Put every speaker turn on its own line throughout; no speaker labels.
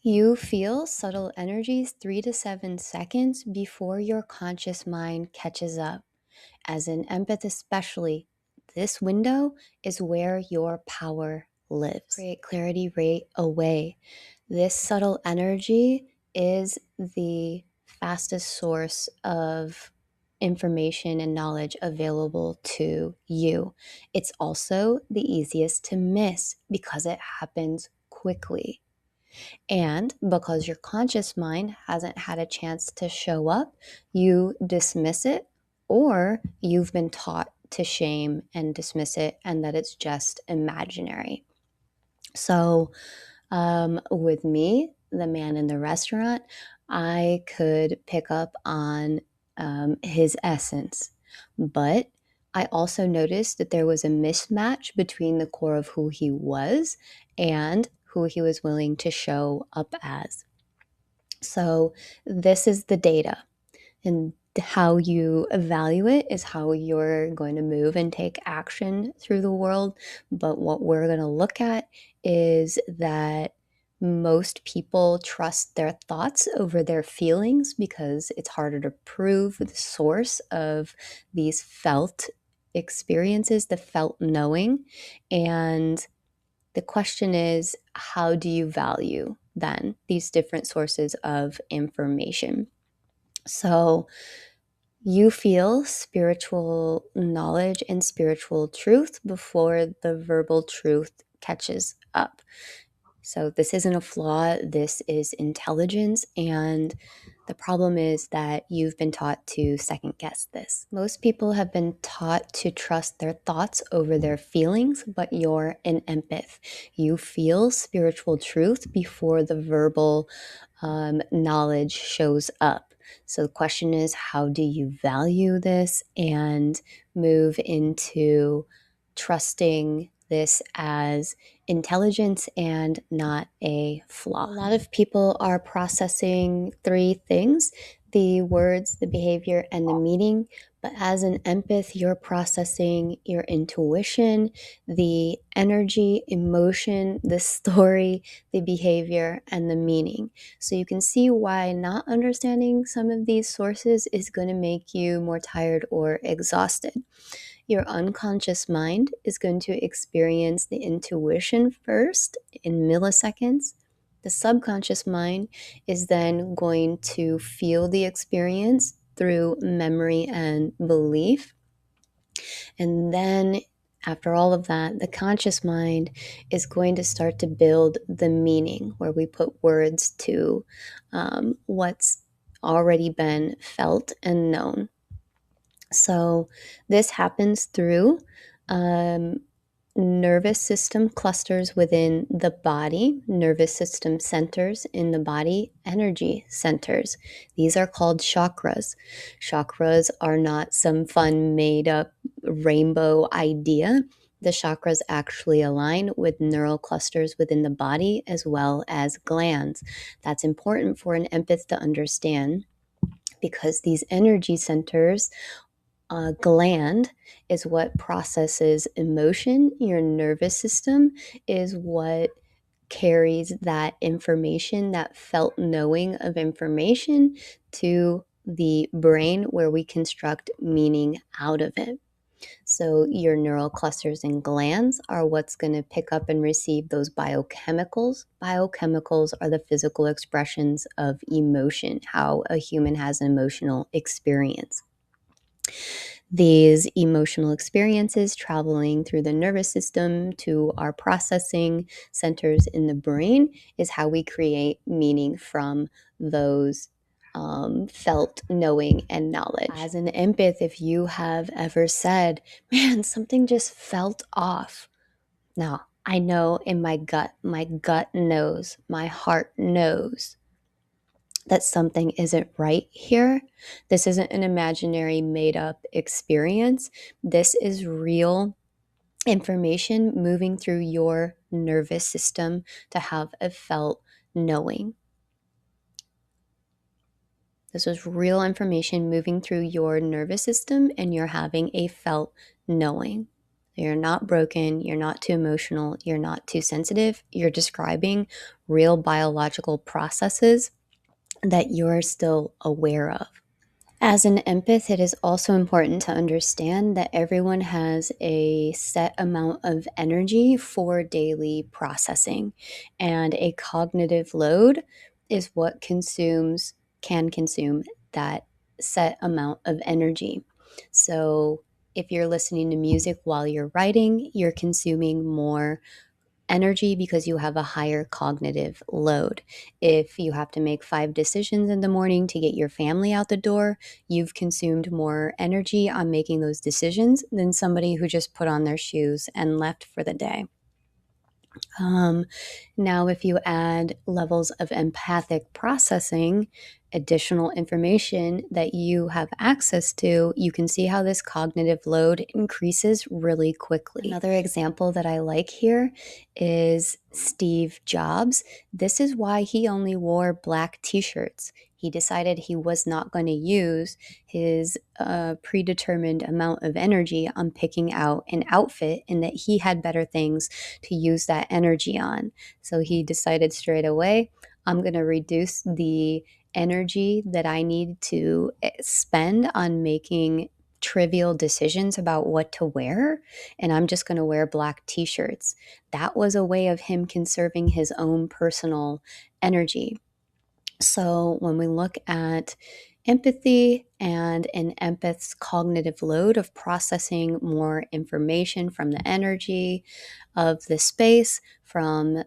You feel subtle energies 3 to 7 seconds before your conscious mind catches up. As an empath, especially, this window is where your power lives. Create clarity right away. This subtle energy is the fastest source of information and knowledge available to you. It's also the easiest to miss because it happens quickly. And because your conscious mind hasn't had a chance to show up, you dismiss it, or you've been taught to shame and dismiss it and that it's just imaginary. So, with me, the man in the restaurant, I could pick up on his essence. But I also noticed that there was a mismatch between the core of who he was and who he was willing to show up as. So, this is the data. And how you evaluate is how you're going to move and take action through the world. But what we're going to look at is that most people trust their thoughts over their feelings because it's harder to prove the source of these felt experiences, the felt knowing. And the question is, how do you value then these different sources of information? So, you feel spiritual knowledge and spiritual truth before the verbal truth catches up. So, this isn't a flaw, this is intelligence. And the problem is that you've been taught to second guess this. Most people have been taught to trust their thoughts over their feelings, but you're an empath. You feel spiritual truth before the verbal knowledge shows up. So the question is, how do you value this and move into trusting this as intelligence and not a flaw? A lot of people are processing three things: the words, the behavior, and the meaning. But as an empath, you're processing your intuition, the energy, emotion, the story, the behavior, and the meaning. So you can see why not understanding some of these sources is going to make you more tired or exhausted. Your unconscious mind is going to experience the intuition first in milliseconds. The subconscious mind is then going to feel the experience through memory and belief. And then, after all of that, the conscious mind is going to start to build the meaning, where we put words to what's already been felt and known. So, this happens through um, nervous system clusters within the body, nervous system centers in the body, energy centers. These are called chakras. Chakras are not some fun, made up rainbow idea. The chakras actually align with neural clusters within the body as well as glands. That's important for an empath to understand because these energy centers, gland is what processes emotion. Your nervous system is what carries that information, that felt knowing of information, to the brain where we construct meaning out of it. So, your neural clusters and glands are what's going to pick up and receive those biochemicals. Biochemicals are the physical expressions of emotion, how a human has an emotional experience. These emotional experiences traveling through the nervous system to our processing centers in the brain is how we create meaning from those felt knowing and knowledge. As an empath, if you have ever said, man, something just felt off. Now, I know in my gut knows, my heart knows that something isn't right here. This isn't an imaginary, made up experience. This is real information moving through your nervous system to have a felt knowing. This is real information moving through your nervous system, and you're having a felt knowing. You're not broken. You're not too emotional. You're not too sensitive. You're describing real biological processes that you're still aware of. As an empath, it is also important to understand that everyone has a set amount of energy for daily processing, and a cognitive load is what can consume that set amount of energy. So, if you're listening to music while you're writing, you're consuming more energy because you have a higher cognitive load. If you have to make 5 decisions in the morning to get your family out the door, you've consumed more energy on making those decisions than somebody who just put on their shoes and left for the day. Now, if you add levels of empathic processing, additional information that you have access to, you can see how this cognitive load increases really quickly. Another example that I like here is Steve Jobs. This is why he only wore black t-shirts. He decided he was not going to use his predetermined amount of energy on picking out an outfit, and that he had better things to use that energy on. So he decided straight away, I'm going to reduce the energy that I need to spend on making trivial decisions about what to wear, and I'm just going to wear black t-shirts. That was a way of him conserving his own personal energy. So when we look at empathy and an empath's cognitive load of processing more information from the energy of the space, from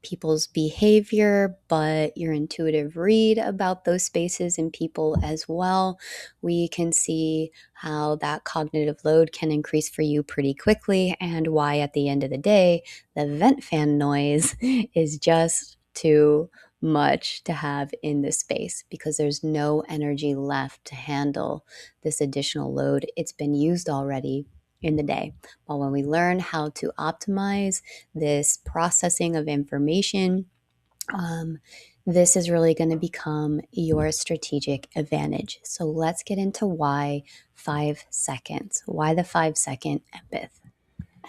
people's behavior, but your intuitive read about those spaces and people as well, we can see how that cognitive load can increase for you pretty quickly, and why at the end of the day, the vent fan noise is just too much to have in this space, because there's no energy left to handle this additional load. It's been used already in the day. But when we learn how to optimize this processing of information, this is really going to become your strategic advantage. So let's get into why 5 seconds. Why the 5-second empath?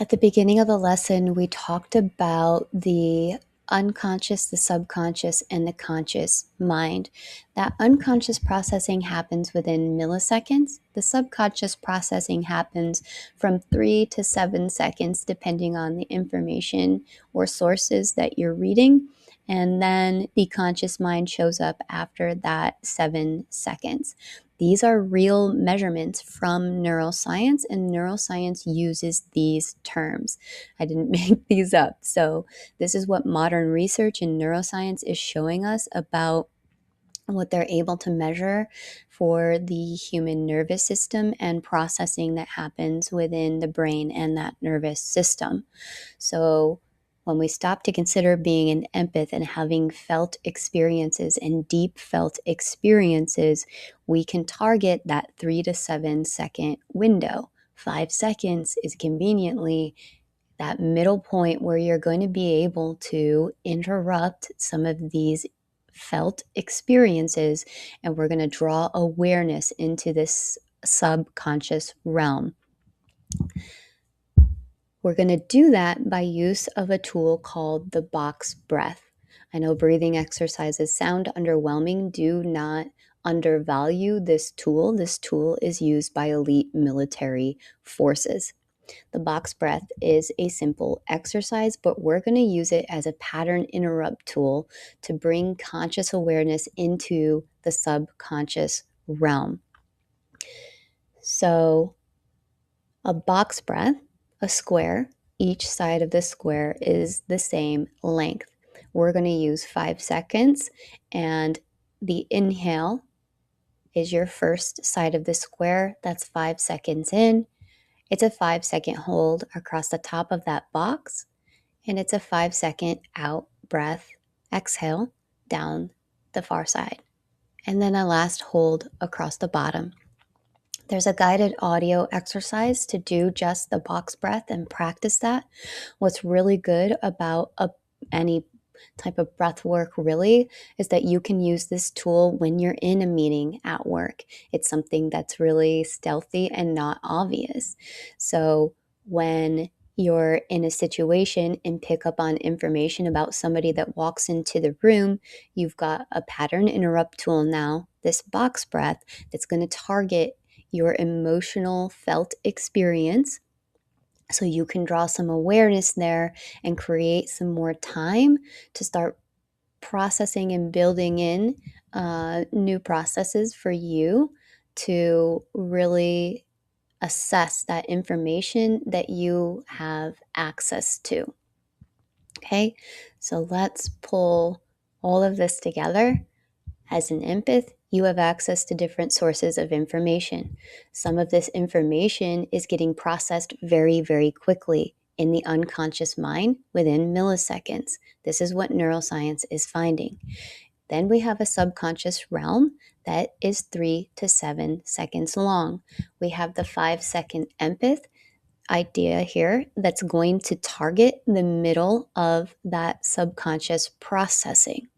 At the beginning of the lesson, we talked about the unconscious, the subconscious, and the conscious mind. That unconscious processing happens within milliseconds. The subconscious processing happens from 3 to 7 seconds, depending on the information or sources that you're reading. And then the conscious mind shows up after that 7 seconds. These are real measurements from neuroscience, and neuroscience uses these terms. I didn't make these up. So this is what modern research in neuroscience is showing us about what they're able to measure for the human nervous system and processing that happens within the brain and that nervous system. So when we stop to consider being an empath and having felt experiences and deep felt experiences, we can target that 3 to 7 second window. 5 seconds is conveniently that middle point where you're going to be able to interrupt some of these felt experiences, and we're going to draw awareness into this subconscious realm. We're going to do that by use of a tool called the box breath. I know breathing exercises sound underwhelming. Do not undervalue this tool. This tool is used by elite military forces. The box breath is a simple exercise, but we're going to use it as a pattern interrupt tool to bring conscious awareness into the subconscious realm. So, a box breath, a square, each side of the square is the same length. We're going to use 5 seconds, and the inhale is your first side of the square. That's 5 seconds in. It's a 5-second hold across the top of that box, and it's a 5-second out breath, exhale down the far side, and then a last hold across the bottom. There's a guided audio exercise to do just the box breath and practice that. What's really good about any type of breath work really is that you can use this tool when you're in a meeting at work. It's something that's really stealthy and not obvious. So when you're in a situation and pick up on information about somebody that walks into the room, you've got a pattern interrupt tool now, this box breath, that's going to target your emotional felt experience. So you can draw some awareness there and create some more time to start processing and building in new processes for you to really assess that information that you have access to. Okay, so let's pull all of this together. As an empath, you have access to different sources of information. Some of this information is getting processed very, very quickly in the unconscious mind within milliseconds. This is what neuroscience is finding. Then we have a subconscious realm that is 3 to 7 seconds long. We have the 5-second empath idea here that's going to target the middle of that subconscious processing.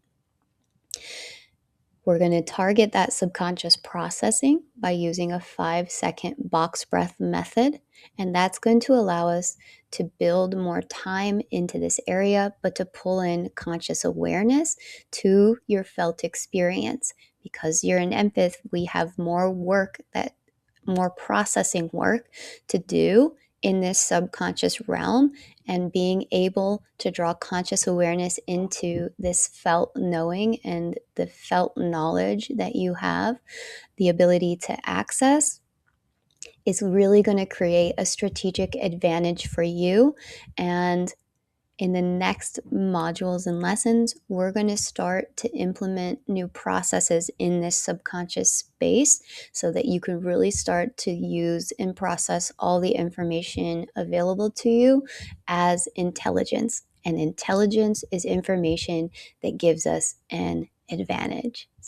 We're going to target that subconscious processing by using a 5-second box breath method. And that's going to allow us to build more time into this area, but to pull in conscious awareness to your felt experience. Because you're an empath, we have more processing work to do in this subconscious realm, and being able to draw conscious awareness into this felt knowing and the felt knowledge that you have the ability to access is really going to create a strategic advantage for you. And in the next modules and lessons, we're going to start to implement new processes in this subconscious space so that you can really start to use and process all the information available to you as intelligence. And intelligence is information that gives us an advantage.